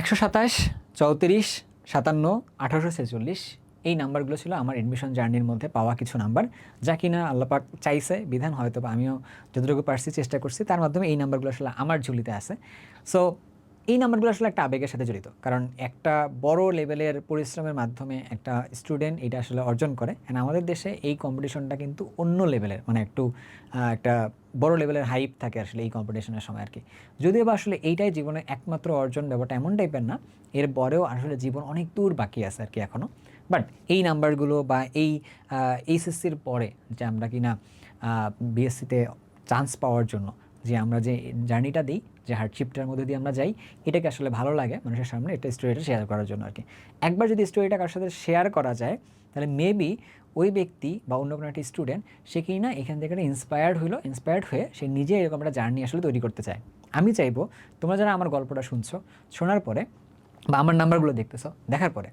127, 34, 57, 1846 এই নাম্বারগুলো ছিল আমার এডমিশন জার্নির মধ্যে পাওয়া কিছু নাম্বার, যা কিনা আল্লাপাক চাইছে বিধান, হয়তো বা আমিও যতটুকু পারছি চেষ্টা করছি, তার মাধ্যমে এই নাম্বারগুলো আসলে আমার ঝুলিতে আছে। সো এই নাম্বারগুলো আসলে একটা আবেগের সাথে জড়িত, কারণ একটা বড় লেভেলের পরিশ্রমের মাধ্যমে একটা স্টুডেন্ট এটা আসলে অর্জন করে। অ্যান্ড আমাদের দেশে এই কম্পিটিশনটা কিন্তু অন্য লেভেলের, মানে একটু একটা বড় লেভেলের হাইপ থাকে আসলে এই কম্পিটিশনের সময় আর কি। যদিও বা আসলে এইটাই জীবনের একমাত্র অর্জন, ব্যাপারটা এমন টাইপের না, এর পরেও আসলে জীবন অনেক দূর বাকি আছে আর কি এখনও। বাট এই নাম্বারগুলো বা এই এইচএসসির পরে যে আমরা কিনা বিএসসিতে চান্স পাওয়ার জন্য যে আমরা যে জার্নিটা দিই, যে হার্ডশিপটার মধ্যে দিয়ে আমরা যাই, এটাকে আসলে ভালো লাগে মানুষের সামনে এটা স্টোরিটা শেয়ার করার জন্য আর কি। একবার যদি স্টোরিটা কারোর সাথে শেয়ার করা যায়, তাহলে মেবি ওই ব্যক্তি বা অন্য কোনো একটা স্টুডেন্ট সে কি না এখান থেকে ইন্সপায়ার্ড হয়ে সে নিজে এরকম একটা জার্নি আসলে তৈরি করতে চায়। আমি চাইবো তোমরা যারা আমার গল্পটা শুনছো, শোনার পরে বা আমার নাম্বারগুলো দেখতেছো, দেখার পরে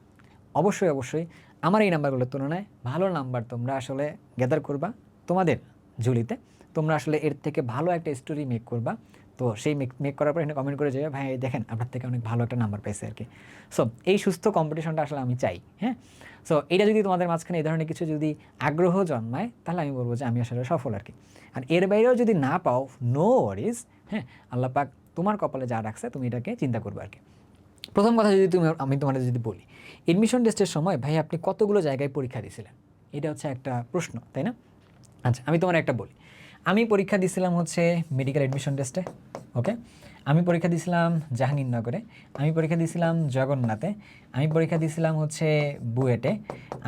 অবশ্যই আমার এই নাম্বারগুলোর তুলনায় ভালো নাম্বার তোমরা আসলে গ্যাদার করবা তোমাদের ঝুলিতে। তোমরা আসলে এর থেকে ভালো একটা স্টোরি মেক করবা। তো সেই মেক করার পর এখানে কমেন্ট করে যাবে, ভাই দেখেন আপনার থেকে অনেক ভালো একটা নাম্বার পাইছে আর কি। সো এই সুস্থ কম্পিটিশনটা আসলে আমি চাই, হ্যাঁ। সো এটা যদি তোমাদের মাঝখানে এই ধরনের কিছু যদি আগ্রহ জন্মায়, তাহলে আমি বলবো যে আমি আসলে সফল আর কি। আর এর বাইরেও যদি না পাও, নো ওয়ারিজ, হ্যাঁ, আল্লাহ পাক তোমার কপালে যা রাখছে তুমি এটাকে চিন্তা করবে আর কি। প্রথম কথা যদি আমি তোমাদের যদি বলি, এডমিশন টেস্টের সময় ভাই আপনি কতগুলো জায়গায় পরীক্ষা দিয়েছিলেন, এটা হচ্ছে একটা প্রশ্ন, তাই না? আচ্ছা, আমি তোমার একটা বলি। আমি পরীক্ষা দিয়েছিলাম হচ্ছে মেডিকেল এডমিশন টেস্টে, ওকে। আমি পরীক্ষা দিয়েছিলাম জাহাঙ্গীরনগরে, আমি পরীক্ষা দিয়েছিলাম জগন্নাথে, আমি পরীক্ষা দিয়েছিলাম হচ্ছে বুয়েটে,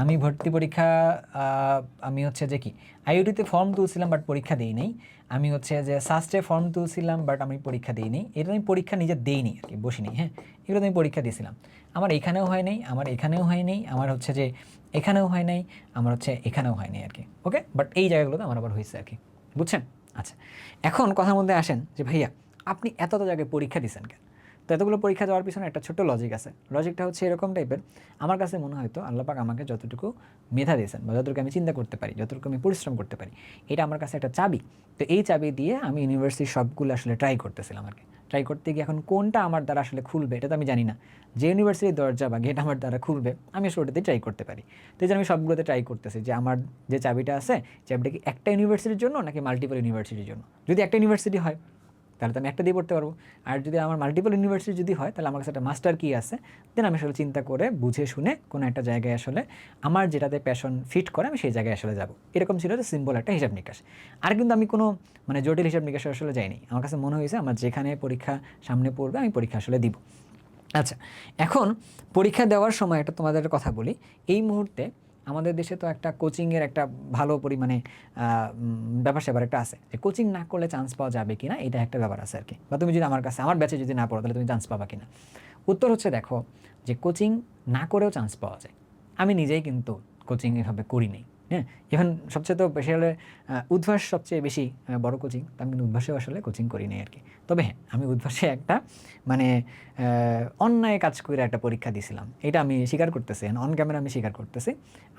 আমি ভর্তি পরীক্ষা আমি হচ্ছে যে কি আইইউটিতে ফর্ম তুলছিলাম বাট পরীক্ষা দিই নেই, আমি হচ্ছে যে সাস্টে ফর্ম তুলছিলাম বাট আমি পরীক্ষা দিই নেই, এটা আমি পরীক্ষা নিজে দিইনি আর কি, বসিনি, হ্যাঁ। এগুলো আমি পরীক্ষা দিয়েছিলাম, আমার এখানেও হয় নাই, আমার এখানেও হয় নাই, আমার হচ্ছে যে এখানেও হয় নাই, আমার হচ্ছে এখানেও হয় নাই আর কি, ওকে। বাট এই জায়গাগুলোতে আমার আবার হয়েছে আর কি, বুঝছেন? আচ্ছা, এখন কথার মধ্যে আসেন যে ভাইয়া আপনি এত জায়গায় পরীক্ষা দিচ্ছেন কেন? তো এতগুলো পরীক্ষা দেওয়ার পিছনে একটা ছোট্ট লজিক আছে। লজিকটা হচ্ছে এরকম টাইপের, আমার কাছে মনে হয়তো আল্লাহ পাক আমাকে যতটুকু মেধা দিয়েছেন বা যতটুকু আমি চিন্তা করতে পারি, যতটুকু আমি পরিশ্রম করতে পারি, এটা আমার কাছে একটা চাবি। তো এই চাবি দিয়ে আমি ইউনিভার্সিটির সবগুলো আসলে ট্রাই করতেছিলাম আর কি। ট্রাই করতে গিয়ে এখন কোনটা আমার দ্বারা আসলে খুলবে এটা তো আমি জানি না। যে ইউনিভার্সিটির দরজা বা গেট আমার দ্বারা খুলবে আমি আসলে ওটাতেই ট্রাই করতে পারি। তো এই জন্য আমি সবগুলোতে ট্রাই করতেছি যে আমার যে চাবিটা আছে, চাবিটা কি একটা ইউনিভার্সিটির জন্য নাকি মাল্টিপল ইউনিভার্সিটির জন্য। যদি একটা ইউনিভার্সিটি হয় তাহলে তো আমি একটা দিয়ে পড়তে পারবো। আর যদি আমার মাল্টিপল ইউনিভার্সিটি যদি হয়, তাহলে আমার কাছে একটা মাস্টার কি আছে, দেন আমি আসলে চিন্তা করে বুঝে শুনে কোনো একটা জায়গায় আসলে আমার যেটাতে প্যাশন ফিট করে আমি সেই জায়গায় আসলে যাব। এরকম ছিল যে সিম্পল একটা হিসাব নিকাশ। আর কিন্তু আমি কোনো মানে জটিল হিসাব নিকাশে আসলে যাইনি। আমার কাছে মনে হয়েছে আমার যেখানে পরীক্ষা সামনে পড়বে আমি পরীক্ষা আসলে দিব। আচ্ছা, এখন পরীক্ষা দেওয়ার সময় একটা তোমাদের কথা বলি। এই মুহূর্তে আমাদের দেশে তো একটা কোচিংয়ের একটা ভালো পরিমাণে ব্যাপার স্যাপার একটা আছে, যে কোচিং না করলে চান্স পাওয়া যাবে কি না, এটা একটা ব্যাপার আছে আর কি। বা তুমি যদি আমার কাছে আমার ব্যাচে যদি না পড়ো তাহলে তুমি চান্স পাবা কি না। উত্তর হচ্ছে দেখো, যে কোচিং না করেও চান্স পাওয়া যায়। আমি নিজেই কিন্তু কোচিং এভাবে করি নাই, হ্যাঁ। ইভেন সবচেয়ে তো বেশি হলে উদ্ভাস সবচেয়ে বেশি বড় কোচিং, তো আমি কিন্তু উদ্ভাসেও আসলে কোচিং করি নাই আর কি। তবে হ্যাঁ, আমি উদ্ভাসে একটা মানে অন্যায় কাজ করে একটা পরীক্ষা দিয়েছিলাম, এটা আমি স্বীকার করতেছি, অন ক্যামেরা আমি স্বীকার করতেছি।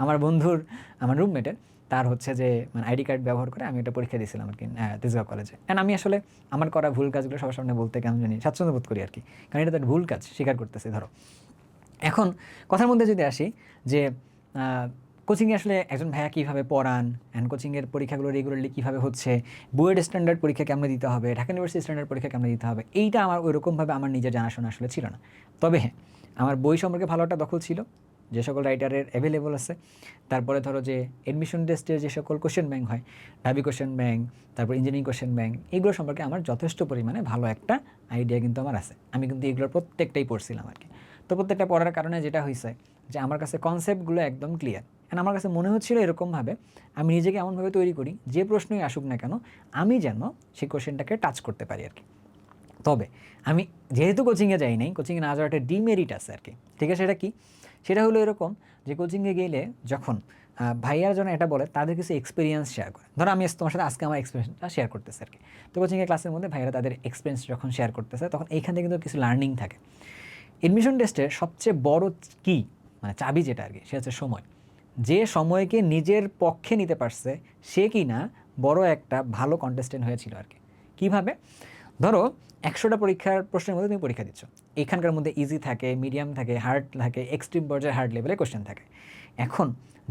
আমার বন্ধুর, আমার রুমমেটের, তার হচ্ছে যে মানে আইডি কার্ড ব্যবহার করে আমি একটা পরীক্ষা দিয়েছিলাম আর কি তেজগাঁও কলেজে। অ্যান্ড আমি আসলে আমার করা ভুল কাজগুলো সবার সামনে বলতে কেমন জানি স্বাচ্ছন্দ্য বোধ করি আর কি, কারণ এটা তো একটা ভুল কাজ, স্বীকার করতেছি। ধরো এখন কথার মধ্যে যদি আসি যে কোচিংয়ে আসলে একজন ভাইয়া কীভাবে পড়ান, অ্যান্ড কোচিংয়ের পরীক্ষাগুলো রেগুলারলি কীভাবে হচ্ছে, বুয়েট স্ট্যান্ডার্ড পরীক্ষা কেমন দিতে হবে, ঢাকা ইউনিভার্সিটি স্ট্যান্ডার্ড পরীক্ষা কেমন দিতে হবে, এইটা আমার ওইরকমভাবে আমার নিজের জানাশোনা আসলে ছিল না। তবে হ্যাঁ, আমার বই সম্পর্কে ভালো একটা দখল ছিল, যে সকল রাইটারের অ্যাভেলেবল আছে। তারপরে ধরো যে এডমিশন টেস্টের যে সকল কোশ্চেন ব্যাংক হয়, ঢাবি কোশ্চেন ব্যাংক, তারপর ইঞ্জিনিয়ারিং কোশ্চেন ব্যাংক, এইগুলো সম্পর্কে আমার যথেষ্ট পরিমাণে ভালো একটা আইডিয়া কিন্তু আমার আছে। আমি কিন্তু এগুলোর প্রত্যেকটাই পড়ছিলাম আর কি। তো প্রত্যেকটা পড়ার কারণে যেটা হয়েছে যে আমার কাছে কনসেপ্টগুলো একদম ক্লিয়ার। অ্যান্ড আমার কাছে মনে হচ্ছিল এরকমভাবে আমি নিজেকে এমনভাবে তৈরি করি, যে প্রশ্নই আসুক না কেন আমি যেন সেই কোশ্চেনটাকে টাচ করতে পারি আর কি। তবে আমি যেহেতু কোচিংয়ে যাই নাই, কোচিংয়ে না যাওয়ার একটা ডিমেরিট আছে আর কি। ঠিক আছে, সেটা কি? সেটা হলো এরকম যে কোচিংয়ে গেলে যখন ভাইয়ার জন্য এটা বলে, তাদের কিছু এক্সপিরিয়েন্স শেয়ার করে। ধরো আমি তোমার সাথে আজকে আমার এক্সপিরিয়েন্সটা শেয়ার করতেছি আর কি। তো কোচিংয়ের ক্লাসের মধ্যে ভাইয়ারা তাদের এক্সপিরিয়েন্স যখন শেয়ার করতেছে, তখন এইখান থেকে কিন্তু কিছু লার্নিং থাকে। এডমিশন টেস্টের সবচেয়ে বড় কি মানে চাবি যেটা আর কি, সে হচ্ছে সময়। যে সময়কে নিজের পক্ষে নিতে পারছে সে কি না বড় একটা ভালো কন্টেস্টেন্ট হয়েছিল আর কি। কীভাবে? ধরো 100টা পরীক্ষার প্রশ্নের মধ্যে তুমি পরীক্ষা দিচ্ছ, এখানকার মধ্যে ইজি থাকে, মিডিয়াম থাকে, হার্ড থাকে, এক্সট্রিম পর্যায়ে হার্ড লেভেলে কোশ্চেন থাকে। এখন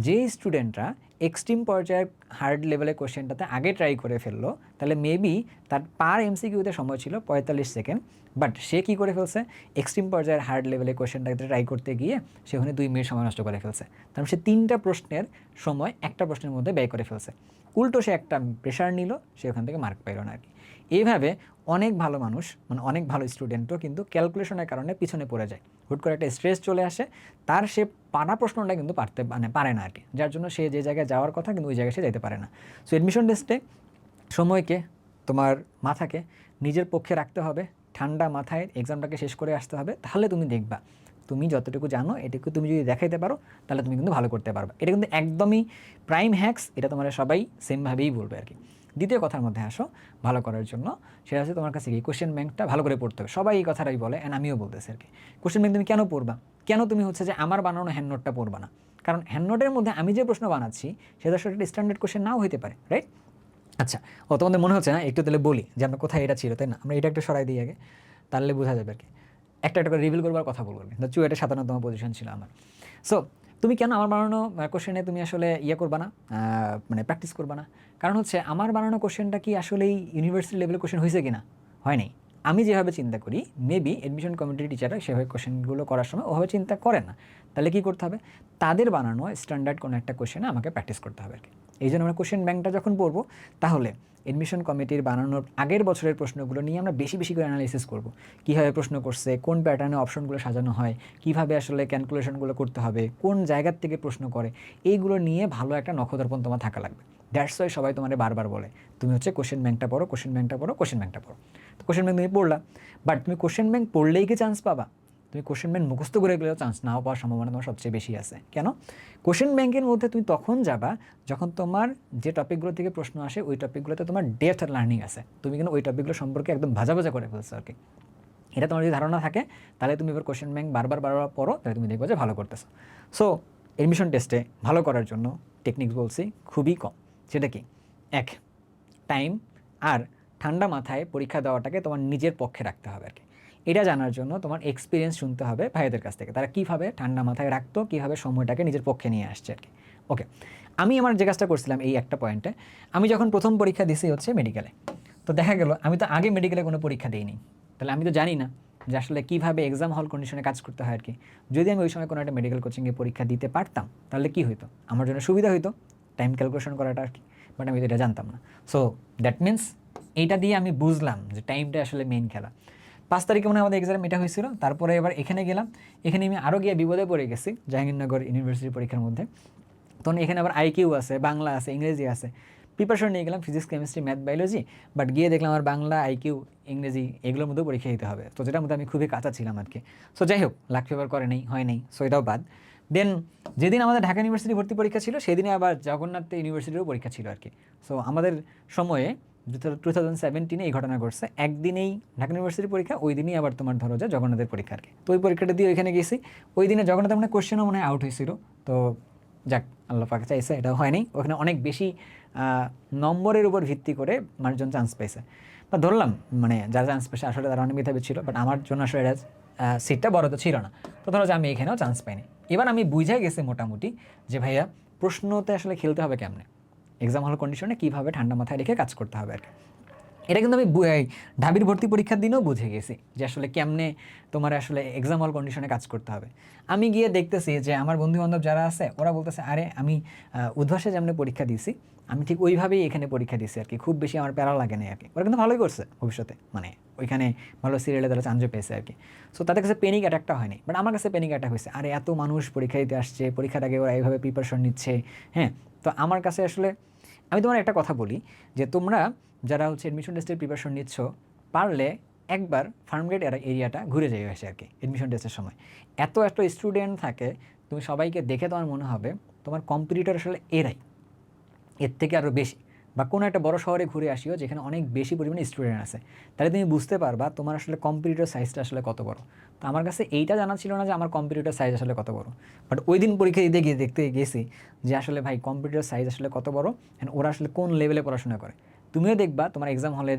যে স্টুডেন্টরা এক্সট্রিম পর্যায়ের হার্ড লেভেলের কোশ্চেনটাতে আগে ট্রাই করে ফেললো, তাহলে মেবি তার পার এমসিকিউতে সময় ছিল 45 সেকেন্ড, বাট সে কী করে ফেলছে, এক্সট্রিম পর্যায়ের হার্ড লেভেলের কোশ্চেনটাতে ট্রাই করতে গিয়ে সে ওখানে 2 মিনিট সময় নষ্ট করে ফেলছে। তার সে 3টা প্রশ্নের সময় একটা প্রশ্নের মধ্যে ব্যয় করে ফেলছে। উল্টো সে একটা প্রেশার নিল, সে ওখান থেকে মার্ক পাইল না আর কি। এইভাবে অনেক ভালো মানুষ, মানে অনেক ভালো স্টুডেন্টও কিন্তু ক্যালকুলেশনের কারণে পিছনে পড়ে যায়, হুট করে একটা স্ট্রেস চলে আসে, তার সে পারা প্রশ্নটা কিন্তু পারে না আর কি, যার জন্য সে যে জায়গায় যাওয়ার কথা কিন্তু ওই জায়গায় সে যেতে পারে না। সো এডমিশন টেস্টে সময়কে, তোমার মাথাকে নিজের পক্ষে রাখতে হবে, ঠান্ডা মাথায় এক্সামটাকে শেষ করে আসতে হবে, তাহলে তুমি দেখবা তুমি যতটুকু জানো এটুকু তুমি যদি দেখাইতে পারো তাহলে তুমি কিন্তু ভালো করতে পারবে। এটা কিন্তু একদমই প্রাইম হ্যাক্স, এটা তোমরা সবাই সেমভাবেই বলবে আর কি। দ্বিতীয় কথার মধ্যে আসো ভালো করার জন্য, সেটা হচ্ছে তোমার কাছে কি কোশ্চেন ব্যাংকটা ভালো করে পড়তে হবে। সবাই এই কথাটাই বলে, অ্যান্ড আমিও বলতেছি আর কি। কোশ্চেন ব্যাংক তুমি কেন পড়বা, কেন তুমি হচ্ছে যে আমার বানানো হ্যান্ড নোটটা পড়বা না? কারণ হ্যান্ড নোটের মধ্যে আমি যে প্রশ্ন বানাচ্ছি সেটা আসলে স্ট্যান্ডার্ড কোশ্চেন নাও হইতে পারে, রাইট? আচ্ছা, তোমাদের মনে হচ্ছে না, একটু তাহলে বলি যে আমরা কোথায় এটা ছিল, তাই না? আমরা এটা একটু সরাই দিই আগে, তাহলে বোঝা যাবে আর কি। একটা একটা করে রিভিল করবার কথা বলবো। চুয়েটে 57তম পজিশন ছিল আমার। সো তুমি কেন আমার বানানো কোশ্চেনে তুমি আসলে করবা না, মানে প্র্যাকটিস করবা না? কারণ হচ্ছে আমার বানানো কোশ্চেনটা কি আসলেই ইউনিভার্সিটি লেভেলের কোশ্চেন হয়েছে কিনা? হয়নি। আমি যেভাবে চিন্তা করি, মেবি এডমিশন কমিটির টিচাররা সেভাবে কোশ্চেনগুলো করার সময় ওভাবে চিন্তা করে না। তাহলে কী করতে হবে, তাদের বানানো স্ট্যান্ডার্ড কোনো একটা কোশ্চেনে আমাকে প্র্যাকটিস করতে হবে আর কি। এই জন্য আমরা কোশ্চেন ব্যাংকটা যখন পড়বো, তাহলে এডমিশন কমিটির বানানোর আগের বছরের প্রশ্নগুলো নিয়ে আমরা বেশি বেশি করে অ্যানালাইসিস করব। কীভাবে প্রশ্ন করছে, কোন প্যাটার্নে অপশনগুলো সাজানো হয়, কীভাবে আসলে ক্যালকুলেশনগুলো করতে হবে, কোন জায়গার থেকে প্রশ্ন করে, এইগুলো নিয়ে ভালো একটা নখদর্পণ তোমার থাকা লাগবে। দ্যাটস ওয়াই সবাই তোমার বারবার বলে তুমি হচ্ছে কোশ্চেন ব্যাংকটা পড়ো, কোশ্চেন ব্যাংকটা পড়ো, কোশ্চেন ব্যাংকটা পড়ো। তো কোশ্চেন ব্যাংক তুমি পড়লা, বাট তুমি কোশ্চেন ব্যাংক পড়লেই কি চান্স পাবা? তুমি কোশ্চেন ব্যাংক মুখস্থ করে গেলেও চান্স নাও পাওয়ার সম্ভাবনা তোমার সবচেয়ে বেশি আছে। কেন? কোশ্চেন ব্যাংকের মধ্যে তুমি তখন যাবা যখন তোমার যে টপিকগুলো থেকে প্রশ্ন আসে ওই টপিকগুলোতে তোমার ডেপথ লার্নিং আছে, তুমি কিন্তু ওই টপিকগুলো সম্পর্কে একদম ভাজা ভাজা করে ফেলছো আর কি। এটা তোমার যদি ধারণা থাকে, তাহলে তুমি এবার কোশ্চেন ব্যাংক বারবার পড়ো, তাহলে তুমি দেখবে যে ভালো করতেছো। সো এডমিশন টেস্টে ভালো করার জন্য টেকনিক বলছি খুবই কম। সেটা কি? এক, টাইম আর ঠান্ডা মাথায় পরীক্ষা দেওয়াটাকে তোমার নিজের পক্ষে রাখতে হবে আর কি। এটা জানার জন্য তোমার এক্সপিরিয়েন্স শুনতে হবে ভাইদের কাছ থেকে, তারা কীভাবে ঠান্ডা মাথায় রাখতো, কীভাবে সময়টাকে নিজের পক্ষে নিয়ে আসছে আর কি। ওকে, আমি আমার যে কাজটা করছিলাম এই একটা পয়েন্টে, আমি যখন প্রথম পরীক্ষা দিছি হচ্ছে মেডিকেলে, তো দেখা গেল আমি তো আগে মেডিকেলে কোনো পরীক্ষা দিইনি, তাহলে আমি তো জানি না যে আসলে কীভাবে এক্সাম হল কন্ডিশনে কাজ করতে হয় আর কি। যদি আমি ওই সময় কোনো একটা মেডিকেল কোচিংয়ে পরীক্ষা দিতে পারতাম, তাহলে কী হইতো, আমার জন্য সুবিধা হইতো টাইম ক্যালকুলেশন করাটা আর কি। বাট আমি তো এটা জানতাম না। সো দ্যাট মিনস এইটা দিয়ে আমি বুঝলাম যে টাইমটা আসলে মেইন খেলা। 5 তারিখে মনে হয় আমাদের এক্সাম এটা হয়েছিল, তারপরে এবার এখানে গেলাম, এখানে আমি আরও গিয়ে বিপদে পড়ে গেছি জাহাঙ্গীরনগর ইউনিভার্সিটির পরীক্ষার মধ্যে। তখন এখানে আবার আইকিউ আছে, বাংলা আছে, ইংরেজি আছে। প্রিপারেশন নিয়ে গেলাম physics, chemistry, math, biology, but গিয়ে দেখলাম আমার বাংলা, আইকিউ, ইংরেজি এগুলোর মধ্যেও পরীক্ষা দিতে হবে। তো যেটার মধ্যে আমি খুবই কাঁচা ছিলাম আর কি। সো যাই হোক, লাক ফেভার করে নেই, হয় নেই, সো এটাও বাদ। দেন যেদিন আমাদের ঢাকা ইউনিভার্সিটি ভর্তি পরীক্ষা ছিল, সেদিনে আবার জগন্নাথ ইউনিভার্সিটিরও পরীক্ষা ছিল আর কি। সো আমাদের সময়ে 2017 এই ঘটনা ঘটছে, একদিনেই ঢাকা ইউনিভার্সিটির পরীক্ষা, ওই দিনই আবার তোমার ধরো যে জগন্নাথের পরীক্ষা আর কি। তো ওই পরীক্ষাটা দিয়ে ওইখানে গেছি, ওই দিনে জগন্নাথের মানে কোশ্চেনও মনে হয় আউট হয়েছিল। তো যাক, আল্লাহ পাক চাইছে এটাও হয়নি, ওখানে অনেক বেশি নম্বরের উপর ভিত্তি করে মানুষজন চান্স পাইছে, বা ধরলাম মানে যারা চান্স পেয়েছে আসলে তারা অনেক মেধাবী ছিল, বাট আমার জন্য আসলে এটা সিটটা বড় তো ছিল না। তো ধরো যে আমি এখানেও চান্স পাইনি। এবার আমি বুঝে গেছি মোটামুটি যে ভাইয়া প্রশ্নতে আসলে খেলতে হবে কেমনে, এক্সাম হল কন্ডিশনে কীভাবে ঠান্ডা মাথায় রেখে কাজ করতে হবে আর কি। এটা কিন্তু আমি ঢাবির ভর্তি পরীক্ষার দিনেও বুঝে গেছি যে আসলে কেমনে তোমার আসলে এক্সাম হল কন্ডিশনে কাজ করতে হবে। আমি গিয়ে দেখতেছি যে আমার বন্ধুবান্ধব যারা আছে ওরা বলতেছে, আরে আমি উদ্ভাসে যেমন পরীক্ষা দিয়েছি, আমি ঠিক ওইভাবেই এখানে পরীক্ষা দিয়েছি আর কি, খুব বেশি আমার প্যারা লাগে না আর কি। ওরা কিন্তু ভালোই করছে ভবিষ্যতে, মানে ওইখানে ভালো সিরিয়ালে তারা চান্সও পেয়েছে আর কি। সো তাদের কাছে প্যানিক অ্যাটাকটা হয়নি, বাট আমার কাছে প্যানিক অ্যাটাক হয়েছে, আরে এত মানুষ পরীক্ষা দিতে আসছে, পরীক্ষার আগে ওরা এইভাবে প্রিপারেশন নিচ্ছে। হ্যাঁ, তো আমার কাছে আসলে আমি তোমার একটা কথা বলি যে তোমরা যারা হচ্ছে এডমিশন টেস্টের প্রিপারেশন নিচ্ছ, পারলে একবার ফার্মগেট এরিয়াটা ঘুরে যাই আসে আর কি। এডমিশন টেস্টের সময় এত স্টুডেন্ট থাকে, তুমি সবাইকে দেখে তোমার মনে হবে তোমার কম্পিটিটর আসলে এরাই, এর থেকে আরও বেশি। বা কোনো একটা বড় শহরে ঘুরে আসিও যেখানে অনেক বেশি পরিমাণে স্টুডেন্ট আছে, তাহলে তুমি বুঝতে পারবা তোমার আসলে কম্পিটিটর সাইজটা আসলে কত বড়। তো আমার কাছে এইটা জানা ছিল না যে আমার কম্পিটিটর সাইজ আসলে কত বড়, বাট ওই দিন পরীক্ষা দিতে গিয়ে দেখতে গেছি যে আসলে ভাই কম্পিটিটর সাইজ আসলে কত বড়, অ্যান্ড ওরা আসলে কোন লেভেলে পড়াশোনা করে। তুমিও দেখবা তোমার এক্সাম হলে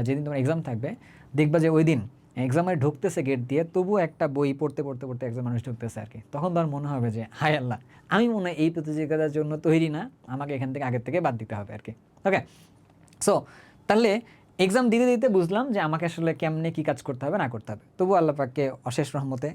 যেদিন তোমার এক্সাম থাকবে, দেখবা যে ওই দিন এক্সামে ঢুকতেছে গেট দিয়ে, তবুও একটা বই পড়তে পড়তে পড়তে একজন মানুষ ঢুকতেছে আর কি। তখন তার মনে হবে যে হায় আল্লাহ, আমি মনে হয় এই প্রতিযোগিতার জন্য তৈরি না, আমাকে এখান থেকে আগের থেকে বাদ দিতে হবে আর কি। ওকে, সো তাহলে এক্সাম দিতে দিতে বুঝলাম যে আমাকে আসলে কেমনে কী কাজ করতে হবে না করতে হবে। তবু আল্লাহ পাককে অশেষ রহমতে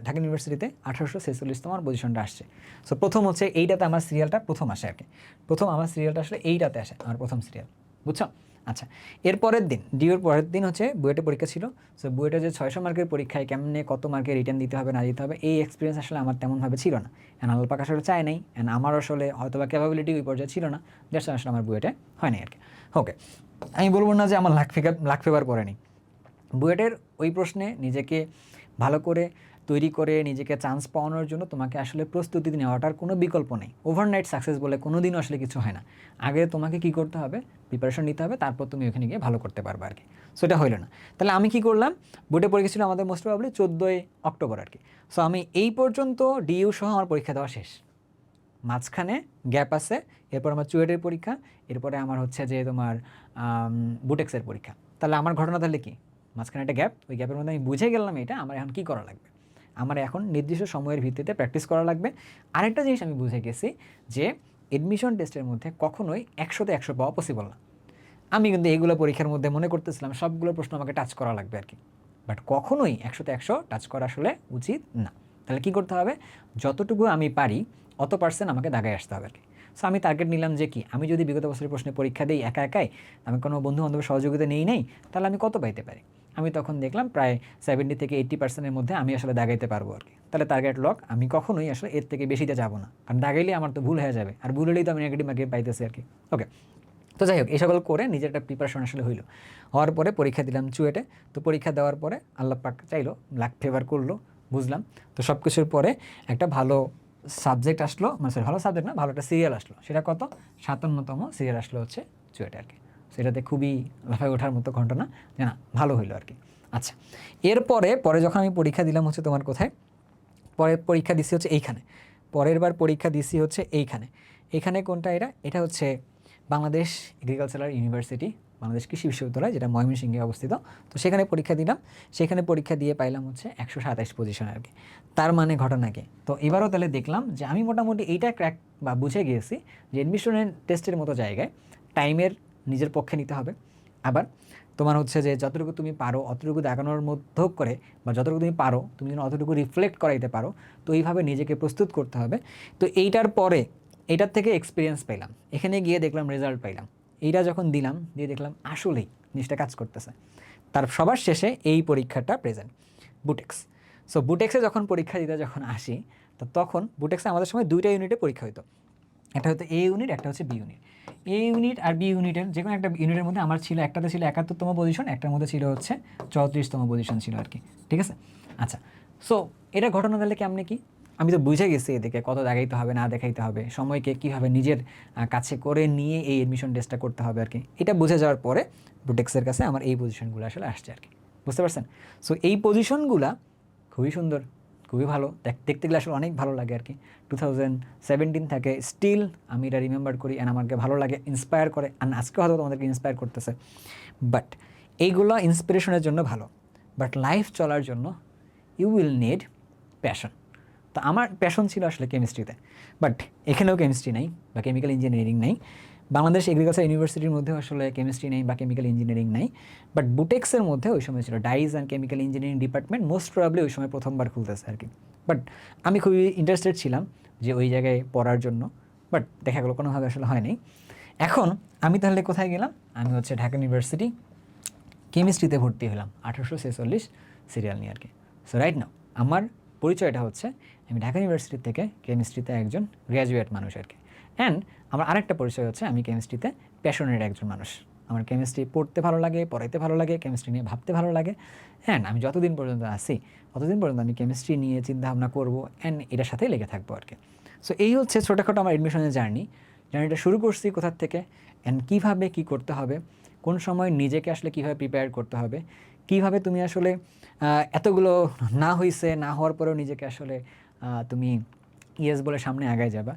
ঢাকা ইউনিভার্সিটিতে 1846তম আমার পজিশনটা আসছে। সো প্রথম হচ্ছে এইটাতে আমার সিরিয়ালটা প্রথম আসে আর কি। প্রথম আমার সিরিয়ালটা আসলে এইটাতে আসে, আমার প্রথম সিরিয়াল, বুঝছো? আচ্ছা, এর পরের দিন ডিওর পরের দিন হচ্ছে বুয়েটে পরীক্ষা ছিল। সো বুয়েটে যে 600 মার্কের পরীক্ষায় কেমনে কত মার্কে রিটার্ন দিতে হবে না দিতে হবে, এই এক্সপিরিয়েন্স আসলে আমার তেমনভাবে ছিল না। অ্যান্ড আল্লাহ পাক আসলে চায় নাই, অ্যান্ড আমার আসলে হয়তো বা ক্যাপাবিলিটি ওই পর্যায়ে ছিল না, দ্যাটস আসলে আমার বুয়েটে হয় নাই আর কি। ওকে, আমি বলবো না যে আমার লাক ফেভার করেনি। বুয়েটের ওই প্রশ্নে নিজেকে ভালো করে তৈরি করে নিজেকে চান্স পাওয়ানোর জন্য তোমাকে আসলে প্রস্তুতি নেওয়াটার কোনো বিকল্প নেই। ওভারনাইট সাকসেস বলে কোনো দিনও আসলে কিছু হয় না। আগে তোমাকে কি করতে হবে, প্রিপারেশন নিতে হবে, তারপর তুমি ওখানে গিয়ে ভালো করতে পারবে আর কি। সো এটা হইলো না। তাহলে আমি কি করলাম, বুয়েটে পরীক্ষা ছিল আমাদের মোস্ট প্রবাবলি 14ই অক্টোবর আর কি। সো আমি এই পর্যন্ত ডিইউ সহ আমার পরীক্ষা দেওয়া শেষ, মাঝখানে গ্যাপ আছে, এরপর আমার চুয়েটের পরীক্ষা, এরপরে আমার হচ্ছে যে তোমার বুটেক্সের পরীক্ষা। তাহলে আমার ঘটনা তাহলে কি, মাঝখানে একটা গ্যাপ, ওই গ্যাপের মধ্যে আমি বুঝে গেলাম এটা আমার এখন কী করা লাগবে। আমার এখন নির্দিষ্ট সময়ের ভিত্তিতে প্র্যাকটিস করা লাগবে। আরেকটা জিনিস আমি বুঝে গেছি যে এডমিশন টেস্টের মধ্যে কখনোই 100তে 100 পাওয়া পসিবল না। আমি কিন্তু এইগুলো পরীক্ষার মধ্যে মনে করতেছিলাম সবগুলো প্রশ্ন আমাকে টাচ করা লাগবে আর কি, বাট কখনোই 100তে 100 টাচ করা আসলে উচিত না। তাহলে কী করতে হবে, যতটুকু আমি পারি অত পার্সেন্ট আমাকে দাগায় আসতে হবে আর কি। সো আমি টার্গেট নিলাম যে কি, আমি যদি বিগত বছরের প্রশ্নে পরীক্ষা দিই একা একাই, আমি কোনো বন্ধু বান্ধবের সহযোগিতা নেই তাহলে আমি কত পাইতে পারি। আমি তখন দেখলাম প্রায় 70 থেকে 80%-এর মধ্যে আমি আসলে দাগাইতে পারবো আর কি। তাহলে টার্গেট লক, আমি কখনোই আসলে এর থেকে বেশিতে যাবো না, কারণ দাগাইলে আমার তো ভুল হয়ে যাবে, আর ভুল হলেই তো আমি নেগেটিভ মার্কে পাইতেছি আর কি। ওকে, তো যাই হোক, এই সকল করে নিজের একটা প্রিপারেশন আসলে হইলো। হওয়ার পরে পরীক্ষা দিলাম চুয়েটে। তো পরীক্ষা দেওয়ার পরে আল্লাহ পাক চাইলো, লাক ফেভার করলো, বুঝলাম। তো সব কিছুর পরে একটা ভালো সাবজেক্ট আসলো, মানে সরি ভালো সাবজেক্ট না, ভালো একটা সিরিয়াল আসলো। সেটা কত, 57তম সিরিয়াল আসলো হচ্ছে চুয়েটে আর কি। সেটাতে খুবই লাফায় ওঠার মতো ঘটনা যে না, ভালো হইলো আর কি। আচ্ছা, পরে যখন আমি পরীক্ষা দিলাম হচ্ছে তোমার কোথায়, পরে পরীক্ষা দিছি হচ্ছে এইখানে, পরের বার পরীক্ষা দিছি হচ্ছে এইখানে। এখানে কোনটা, এটা হচ্ছে বাংলাদেশ এগ্রিকালচারাল ইউনিভার্সিটি, বাংলাদেশ কৃষি বিশ্ববিদ্যালয়, যেটা ময়মনসিংহে অবস্থিত। তো সেখানে পরীক্ষা দিলাম, সেখানে পরীক্ষা দিয়ে পাইলাম হচ্ছে 127 পজিশন আর কি। তার মানে ঘটনাকে তো এবারও তাহলে দেখলাম যে আমি মোটামুটি এইটা ক্র্যাক বা বুঝে গিয়েছি যে এডমিশনের টেস্টের মতো জায়গায় টাইমের নিজের পক্ষে নিতে হবে। আবার তোমার হচ্ছে যে যতটুকু তুমি পারো অতটুকু দেখানোর মধ্য করে, বা যতটুকু তুমি পারো তুমি যেন অতটুকু রিফ্লেক্ট করাইতে পারো, তো এইভাবে নিজেকে প্রস্তুত করতে হবে। তো এইটার পরে এইটার থেকে এক্সপিরিয়েন্স পেলাম, এখানে গিয়ে দেখলাম রেজাল্ট পাইলাম, এইটা যখন দিলাম দিয়ে দেখলাম আসলেই জিনিসটা কাজ করতেছে। তার সবার শেষে এই পরীক্ষাটা প্রেজেন্ট, বুটেক্স। সো বুটেক্সে যখন পরীক্ষা দিতে যখন আসি, তো তখন বুটেক্সে আমাদের সময় 2টা ইউনিটে পরীক্ষা হতো, একটা হতো এ ইউনিট, একটা হচ্ছে বি ইউনিট। এ ইউনিট আর বি ইউনিটের যে কোনো একটা ইউনিটের মধ্যে আমার ছিল, একটাতে ছিল 71তম পজিশন, একটার মধ্যে ছিল হচ্ছে 34তম পজিশন ছিল আর কি। ঠিক আছে, আচ্ছা। সো এটা ঘটনা তাহলে কেমনে কি, আমি তো বুঝে গেছি এদিকে কত দেখাইতে হবে না দেখাইতে হবে, সময়কে কীভাবে নিজের কাছে করে নিয়ে এই এডমিশন টেস্টটা করতে হবে আর কি। এটা বুঝে যাওয়ার পরে বুটেক্সের কাছে আমার এই পজিশনগুলো আসলে আসছে আর কি, বুঝতে পারছেন? সো এই পজিশনগুলা খুবই সুন্দর, খুবই ভালো, দেখতে গেলে আসলে অনেক ভালো লাগে আর কি। 2017 থেকে স্টিল আমি এটা রিমেম্বার করি, অ্যান্ড আমাকে ভালো লাগে, ইন্সপায়ার করে, অ্যান্ড আজকে হয়তো তোমাদেরকে ইন্সপায়ার করতেছে। বাট এইগুলো ইন্সপিরেশনের জন্য ভালো, বাট লাইফ চলার জন্য ইউ উইল নিড প্যাশন। তো আমার প্যাশন ছিল আসলে কেমিস্ট্রিতে, বাট এখানেও কেমিস্ট্রি নেই বা কেমিক্যাল ইঞ্জিনিয়ারিং নেই। বাংলাদেশ এগ্রিকালচার ইউনিভার্সিটির মধ্যে আসলে কেমিস্ট্রি নেই বা কেমিক্যাল ইঞ্জিনিয়ারিং নেই, বাট বুটেক্সের মধ্যে ওই সময় ছিল dies and chemical engineering department, most probably ওই সময় প্রথমবার খুলতেছে আর কি। বাট আমি খুবই ইন্টারেস্টেড ছিলাম যে ওই জায়গায় পড়ার জন্য, বাট দেখা গেলো কোনোভাবে আসলে হয়নি। এখন আমি তাহলে কোথায় গেলাম, আমি হচ্ছে ঢাকা ইউনিভার্সিটি কেমিস্ট্রিতে ভর্তি হলাম 1846 সিরিয়াল নিয়ে আর কি। সো রাইট নাও আমার পরিচয়টা হচ্ছে আমি ঢাকা ইউনিভার্সিটি থেকে কেমিস্ট্রিতে একজন গ্র্যাজুয়েট মানুষ আর কি। অ্যান্ড আমার আরেকটা পরিচয় হচ্ছে আমি কেমিস্ট্রিতে প্যাশনের একজন মানুষ। আমার কেমিস্ট্রি পড়তে ভালো লাগে, পড়াইতে ভালো লাগে, কেমিস্ট্রি নিয়ে ভাবতে ভালো লাগে। অ্যান্ড আমি যতদিন পর্যন্ত আসি ততদিন পর্যন্ত আমি কেমিস্ট্রি নিয়ে চিন্তাভাবনা করবো, অ্যান্ড এটার সাথেই লেগে থাকবো আর কি। সো এই হচ্ছে ছোটোখাটো আমার এডমিশনের জার্নিটা শুরু করছি কোথার থেকে, অ্যান্ড কীভাবে কী করতে হবে, কোন সময় নিজেকে আসলে কীভাবে প্রিপেয়ার করতে হবে, কীভাবে তুমি আসলে এতগুলো না হয়েছে না হওয়ার পরেও নিজেকে আসলে তুমি ইয়েস বলে সামনে আগায় যাবা,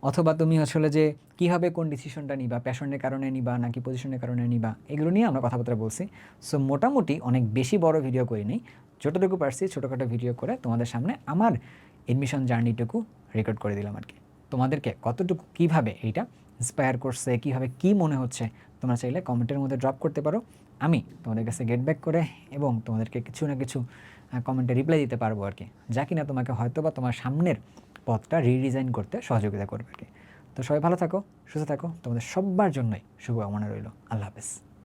অথবা তুমি আসলে যে কীভাবে কোন ডিসিশনটা নিবা, প্যাশনের কারণে নিবা নাকি পজিশনের কারণে নিবা, এগুলো নিয়ে আমরা কথাবার্তা বলছি। সো মোটামুটি অনেক বেশি বড় ভিডিও করিনি, যতটুকু পারছি ছোটোখাটো ভিডিও করে তোমাদের সামনে আমার এডমিশন জার্নিটুকু রেকর্ড করে দিলাম আর কি। তোমাদেরকে কতটুকু কীভাবে এইটা ইন্সপায়ার করছে, কীভাবে কী মনে হচ্ছে, তোমরা চাইলে কমেন্টের মধ্যে ড্রপ করতে পারো। আমি তোমাদের কাছে গেট ব্যাক করে এবং তোমাদেরকে কিছু না কিছু কমেন্টে রিপ্লাই দিতে পারবো আর কি, যা কিনা তোমাকে হয়তো বা তোমার সামনের পথটা রিডিজাইন করতে সহযোগিতা করবে আর কি। তো সবাই ভালো থাকো, সুস্থ থাকো, তোমাদের সবার জন্যই শুভকামনা রইল। আল্লাহ হাফেজ।